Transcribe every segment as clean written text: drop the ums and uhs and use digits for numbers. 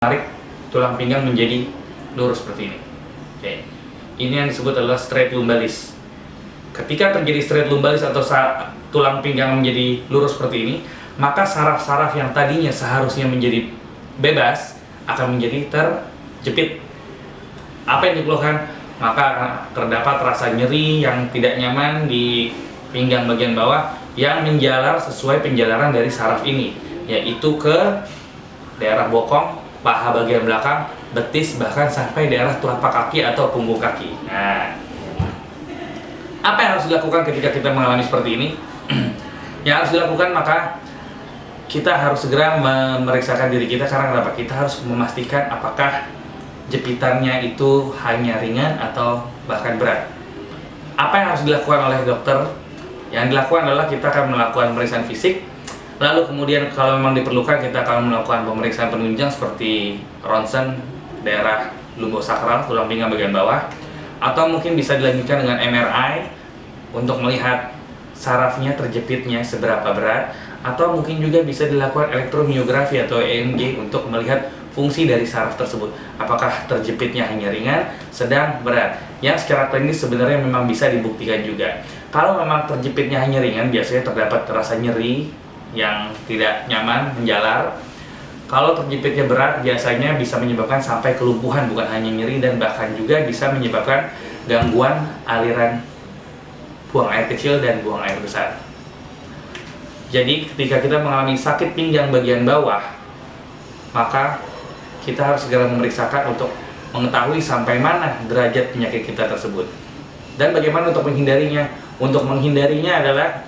Tarik tulang pinggang menjadi lurus seperti ini. Oke. Ini yang disebut adalah straight lumbalis. Ketika terjadi straight lumbalis atau tulang pinggang menjadi lurus seperti ini, maka saraf-saraf yang tadinya seharusnya menjadi bebas akan menjadi terjepit. Apa yang dikeluhkan? Maka terdapat rasa nyeri yang tidak nyaman di pinggang bagian bawah yang menjalar sesuai penjalaran dari saraf ini, yaitu ke daerah bokong, paha bagian belakang, betis, bahkan sampai daerah telapak kaki atau punggung kaki. Nah, apa yang harus dilakukan ketika kita mengalami seperti ini? Yang harus dilakukan, maka kita harus segera memeriksakan diri kita. Karena kenapa? Kita harus memastikan apakah jepitannya itu hanya ringan atau bahkan berat. Apa yang harus dilakukan oleh dokter? Yang dilakukan adalah kita akan melakukan pemeriksaan fisik. Lalu kemudian kalau memang diperlukan, kita akan melakukan pemeriksaan penunjang seperti ronsen daerah lumbosakral, tulang pinggang bagian bawah, atau mungkin bisa dilanjutkan dengan MRI untuk melihat sarafnya terjepitnya seberapa berat, atau mungkin juga bisa dilakukan elektromiografi atau EMG untuk melihat fungsi dari saraf tersebut, apakah terjepitnya hanya ringan, sedang, berat, yang secara klinis sebenarnya memang bisa dibuktikan juga. Kalau memang terjepitnya hanya ringan, biasanya terdapat rasa nyeri yang tidak nyaman, menjalar. Kalau terjepitnya berat, biasanya bisa menyebabkan sampai kelumpuhan, bukan hanya nyeri, dan bahkan juga bisa menyebabkan gangguan aliran buang air kecil dan buang air besar. Jadi ketika kita mengalami sakit pinggang bagian bawah, maka kita harus segera memeriksakan untuk mengetahui sampai mana derajat penyakit kita tersebut. Dan bagaimana untuk menghindarinya? Untuk menghindarinya adalah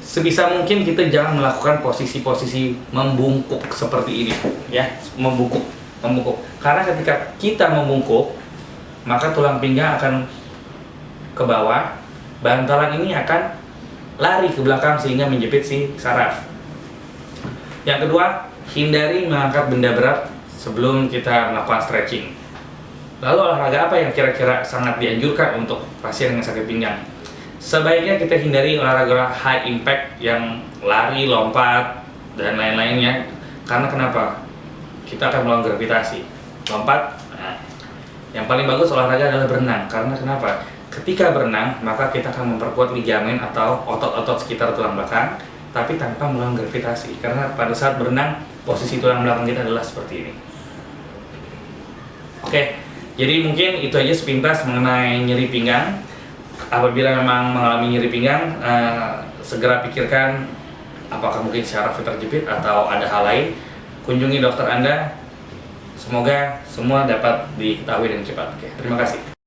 sebisa mungkin kita jangan melakukan posisi-posisi membungkuk seperti ini, ya, membungkuk. Karena ketika kita membungkuk, maka tulang pinggang akan ke bawah, bantalan ini akan lari ke belakang sehingga menjepit si saraf. Yang kedua, hindari mengangkat benda berat sebelum kita melakukan stretching. Lalu olahraga apa yang kira-kira sangat dianjurkan untuk pasien dengan sakit pinggang? Sebaiknya kita hindari olahraga high impact yang lari, lompat, dan lain-lainnya. Karena kenapa? Kita akan melawan gravitasi. Lompat, nah, yang paling bagus olahraga adalah berenang. Karena kenapa? Ketika berenang, maka kita akan memperkuat ligamen atau otot-otot sekitar tulang belakang, tapi tanpa melawan gravitasi. Karena pada saat berenang, posisi tulang belakang kita adalah seperti ini. Oke, jadi mungkin itu aja sepintas mengenai nyeri pinggang. Apabila memang mengalami nyeri pinggang, segera pikirkan apakah mungkin saraf terjepit atau ada hal lain. Kunjungi dokter Anda. Semoga semua dapat diketahui dengan cepat. Oke, terima kasih.